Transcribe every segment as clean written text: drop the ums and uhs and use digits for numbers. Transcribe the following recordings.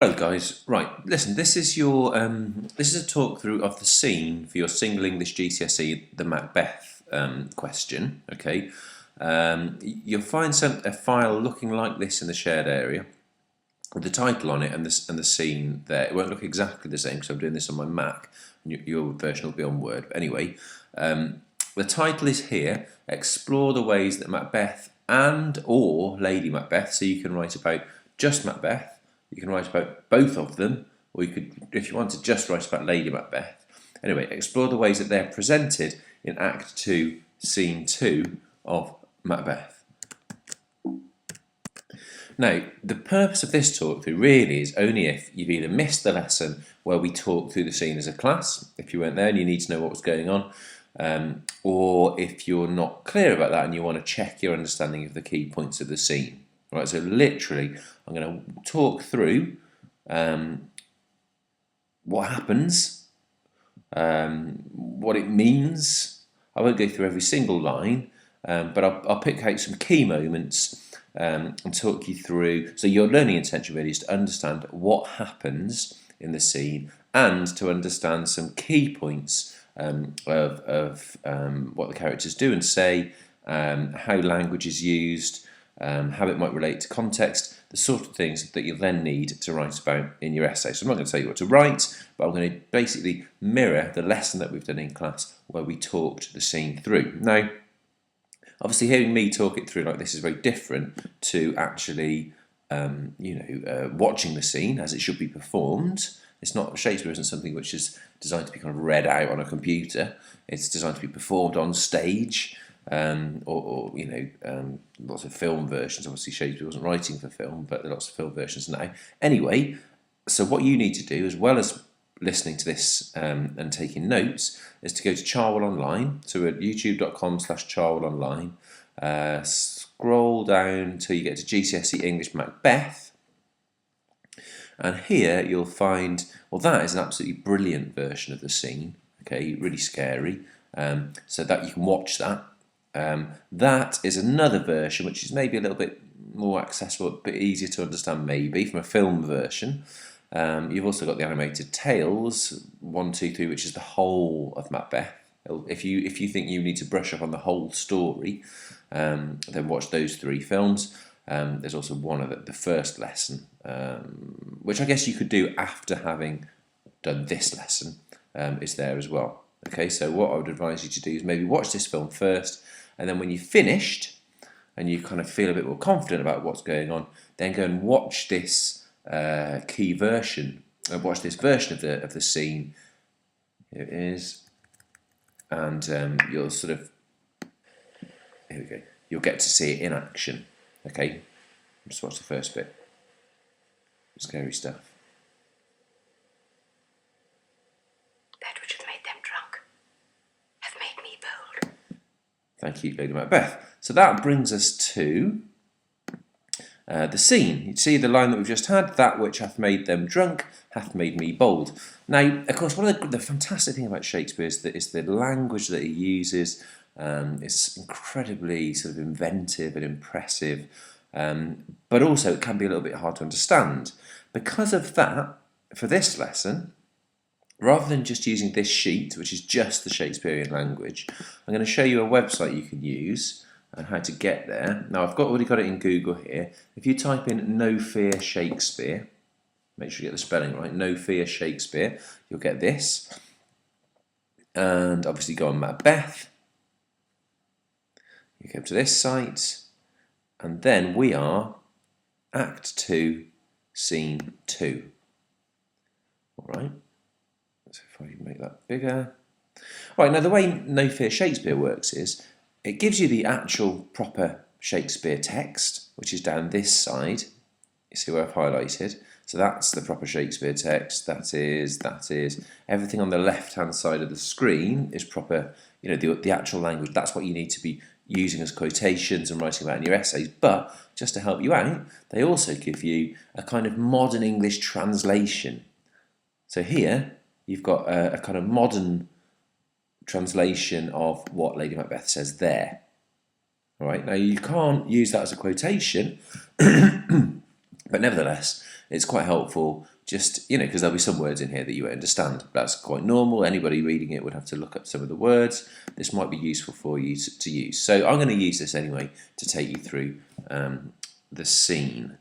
Hello guys, right, listen, this is a talk through of the scene for your single English GCSE, the Macbeth question, okay? You'll find a file looking like this in the shared area with the title on it and the scene there. It won't look exactly the same because I'm doing this on my Mac, and your version will be on Word. But anyway, the title is here, Explore the ways that Macbeth and or Lady Macbeth, so you can write about just Macbeth, you can write about both of them, or you could, if you want to just write about Lady Macbeth. Anyway, explore the ways that they're presented in Act 2, Scene 2 of Macbeth. Now, the purpose of this talk through really is only if you've either missed the lesson where we talk through the scene as a class, if you weren't there and you need to know what was going on, or if you're not clear about that and you want to check your understanding of the key points of the scene. Right, so literally, I'm going to talk through what happens, what it means. I won't go through every single line, but I'll pick out some key moments and talk you through. So your learning intention really is to understand what happens in the scene and to understand some key points of what the characters do and say, how language is used, how it might relate to context, the sort of things that you'll then need to write about in your essay. So I'm not going to tell you what to write, but I'm going to basically mirror the lesson that we've done in class where we talked the scene through. Now, obviously hearing me talk it through like this is very different to actually, watching the scene as it should be performed. It's not, Shakespeare isn't something which is designed to be kind of read out on a computer. It's designed to be performed on stage. Lots of film versions. Obviously Shakespeare wasn't writing for film, but there are lots of film versions now. Anyway, so what you need to do, as well as listening to this and taking notes, is to go to Charwell Online, so at youtube.com/Charwell Online, scroll down till you get to GCSE English Macbeth, and here you'll find, well, that is an absolutely brilliant version of the scene, okay, really scary, so that you can watch that. That is another version which is maybe a little bit more accessible, a bit easier to understand maybe from a film version. You've also got the animated tales, 1, 2, 3, which is the whole of Macbeth. If you think you need to brush up on the whole story, then watch those 3 films. There's also one of the first lesson, which I guess you could do after having done this lesson, is there as well. Okay, so what I would advise you to do is maybe watch this film first, and then when you've finished and you kind of feel a bit more confident about what's going on, then go and watch this key version, watch this version of the scene. Here it is, and you'll sort of, here we go, you'll get to see it in action. Okay, just watch the first bit. Scary stuff. Thank you, Lady Macbeth. So that brings us to the scene. You see the line that we've just had, that which hath made them drunk hath made me bold. Now, of course, one of the fantastic thing about Shakespeare is the language that he uses. It's incredibly sort of inventive and impressive, but also it can be a little bit hard to understand. Because of that, for this lesson, rather than just using this sheet, which is just the Shakespearean language, I'm going to show you a website you can use and how to get there. Now, I've already got it in Google here. If you type in No Fear Shakespeare, make sure you get the spelling right, No Fear Shakespeare, you'll get this. And obviously go on Macbeth. You come to this site, and then we are Act 2, Scene 2. All right. So if I make that bigger. Right, now the way No Fear Shakespeare works is it gives you the actual proper Shakespeare text, which is down this side. You see where I've highlighted? So that's the proper Shakespeare text. That is. Everything on the left-hand side of the screen is proper, the actual language. That's what you need to be using as quotations and writing about in your essays. But just to help you out, they also give you a kind of modern English translation. So here, you've got a kind of modern translation of what Lady Macbeth says there. All right, now you can't use that as a quotation, but nevertheless, it's quite helpful just, because there'll be some words in here that you won't understand. That's quite normal. Anybody reading it would have to look up some of the words. This might be useful for you to use. So I'm going to use this anyway to take you through the scene.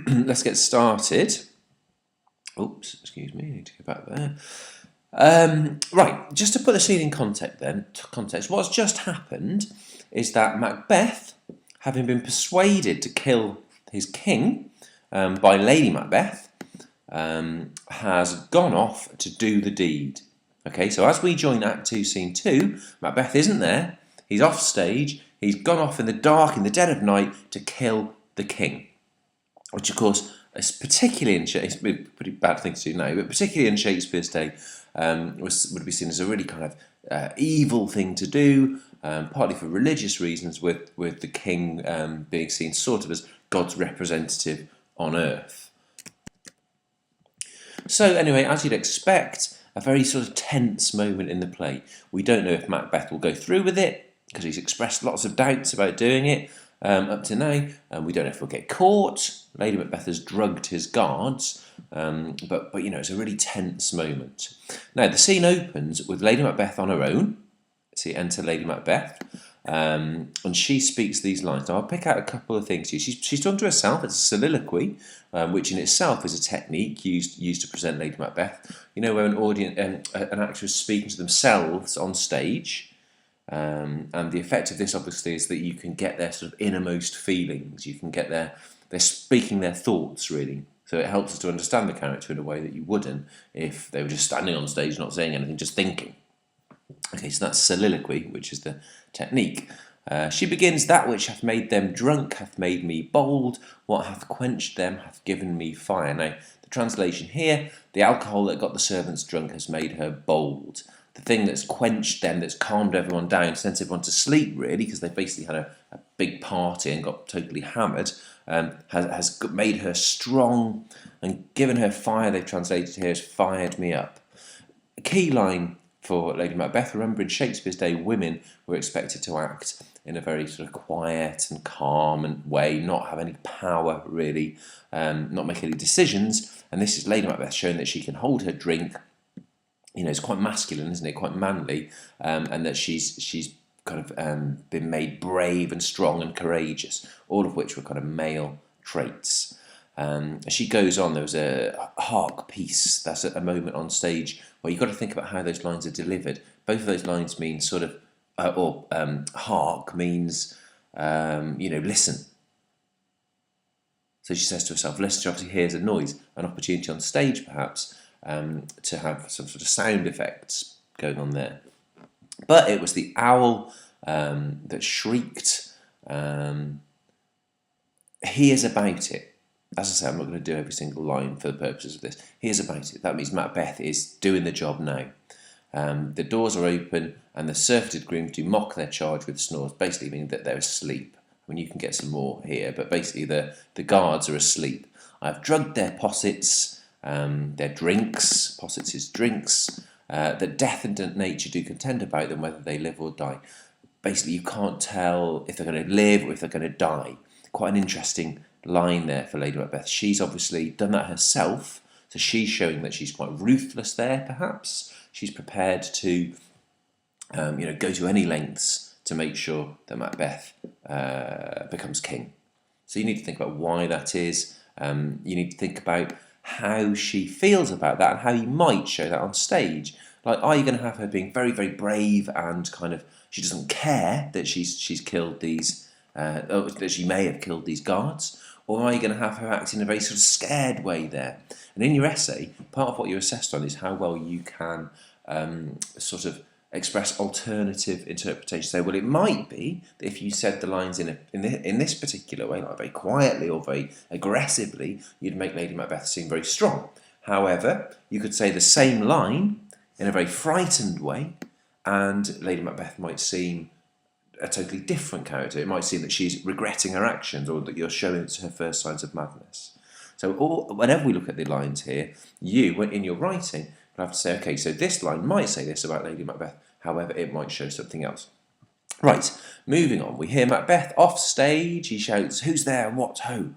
Let's get started. Oops, excuse me, I need to go back there. Right, just to put the scene in context, what's just happened is that Macbeth, having been persuaded to kill his king by Lady Macbeth, has gone off to do the deed. Okay, so as we join Act 2, Scene 2, Macbeth isn't there, he's off stage, he's gone off in the dark, in the dead of night, to kill the king. Which, of course, is particularly in Shakespeare, it's a pretty bad thing to do now, but particularly in Shakespeare's day, would be seen as a really kind of evil thing to do, partly for religious reasons, with the king being seen sort of as God's representative on earth. So anyway, as you'd expect, a very sort of tense moment in the play. We don't know if Macbeth will go through with it, because he's expressed lots of doubts about doing it up to now. We don't know if he'll get caught. Lady Macbeth has drugged his guards, but it's a really tense moment. Now, the scene opens with Lady Macbeth on her own. So you enter Lady Macbeth, and she speaks these lines. Now, I'll pick out a couple of things here. She's talking to herself. It's a soliloquy, which in itself is a technique used to present Lady Macbeth. Where an actor is speaking to themselves on stage, and the effect of this, obviously, is that you can get their sort of innermost feelings. You can get they're speaking their thoughts, really. So it helps us to understand the character in a way that you wouldn't if they were just standing on stage, not saying anything, just thinking. Okay, so that's soliloquy, which is the technique. She begins, "That which hath made them drunk hath made me bold. What hath quenched them hath given me fire." Now, the translation here, the alcohol that got the servants drunk has made her bold. The thing that's quenched them, that's calmed everyone down, sent everyone to sleep, really, because they basically had a big party and got totally hammered, has made her strong and given her fire. They've translated here as "fired me up." A key line for Lady Macbeth. Remember, in Shakespeare's day, women were expected to act in a very sort of quiet and calm and way, not have any power, really, not make any decisions. And this is Lady Macbeth showing that she can hold her drink. It's quite masculine, isn't it? Quite manly, and that she's kind of been made brave and strong and courageous, all of which were kind of male traits. As she goes on, there was a hark piece. That's a moment on stage where you've got to think about how those lines are delivered. Both of those lines mean sort of, hark means, listen. So she says to herself, listen. She obviously hears a noise, an opportunity on stage perhaps to have some sort of sound effects going on there. But it was the owl that shrieked. He is about it. As I say, I'm not going to do every single line for the purposes of this. Here's about it. That means Macbeth is doing the job now. The doors are open and the surfeited grooms do mock their charge with snores, basically meaning that they're asleep. I mean, you can get some more here, but basically the guards are asleep. I've drugged their possets, their drinks, possets is drinks, that death and nature do contend about them, whether they live or die. Basically, you can't tell if they're going to live or if they're going to die. Quite an interesting line there for Lady Macbeth. She's obviously done that herself, so she's showing that she's quite ruthless there, perhaps. She's prepared to go to any lengths to make sure that Macbeth becomes king. So you need to think about why that is. You need to think about how she feels about that and how you might show that on stage. Like, are you going to have her being very, very brave and kind of, she doesn't care that she's killed these, that she may have killed these guards? Or are you going to have her act in a very sort of scared way there? And in your essay, part of what you're assessed on is how well you can sort of express alternative interpretation. So, well, it might be that if you said the lines in this particular way, like very quietly or very aggressively, you'd make Lady Macbeth seem very strong. However, you could say the same line in a very frightened way, and Lady Macbeth might seem a totally different character. It might seem that she's regretting her actions, or that you're showing it's her first signs of madness. So whenever we look at the lines here, you, in your writing, will have to say, okay, so this line might say this about Lady Macbeth, however, it might show something else. Right, moving on. We hear Macbeth off stage. He shouts, "Who's there and what ho?"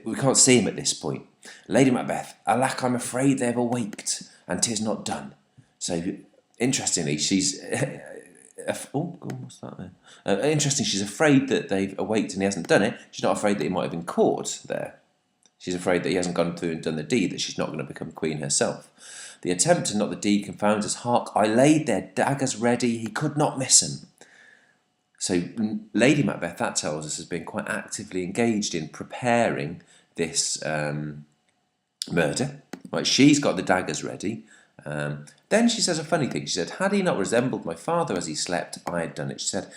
We can't see him at this point. Lady Macbeth, alack, I'm afraid they have awaked, and 'tis not done. So, interestingly, she's... what's that there? Interesting, she's afraid that they've awaked and he hasn't done it. She's not afraid that he might have been caught there. She's afraid that he hasn't gone through and done the deed, that she's not going to become queen herself. The attempt and not the deed confounds us. Hark, I laid their daggers ready, he could not miss 'em. So Lady Macbeth, that tells us, has been quite actively engaged in preparing this murder. Right, she's got the daggers ready. Then she says a funny thing. She said, had he not resembled my father as he slept, I had done it. She said,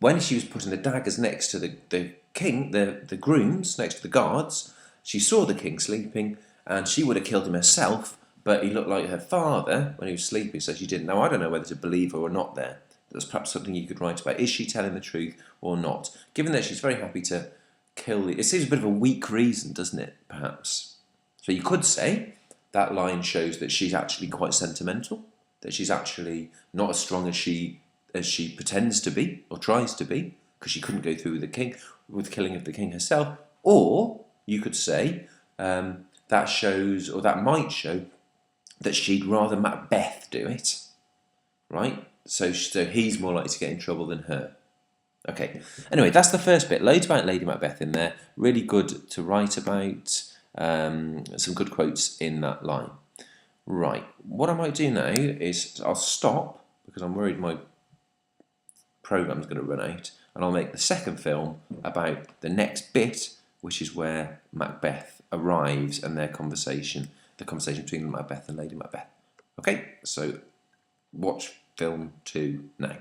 when she was putting the daggers next to the king, the grooms, next to the guards, she saw the king sleeping, and she would have killed him herself, but he looked like her father when he was sleeping, so she didn't. Now, I don't know whether to believe her or not there. That's perhaps something you could write about. Is she telling the truth or not? Given that she's very happy to kill... It seems a bit of a weak reason, doesn't it, perhaps? So you could say that line shows that she's actually quite sentimental, that she's actually not as strong as she pretends to be, or tries to be, because she couldn't go through with the killing of the king herself. Or you could say that shows, or that might show, that she'd rather Macbeth do it, right? So he's more likely to get in trouble than her. Okay, anyway, that's the first bit. Loads about Lady Macbeth in there. Really good to write about. Some good quotes in that line. Right, what I might do now is I'll stop, because I'm worried my programme's going to run out, and I'll make the second film about the next bit, which is where Macbeth arrives and the conversation between Macbeth and Lady Macbeth. Okay, so watch film 2 now.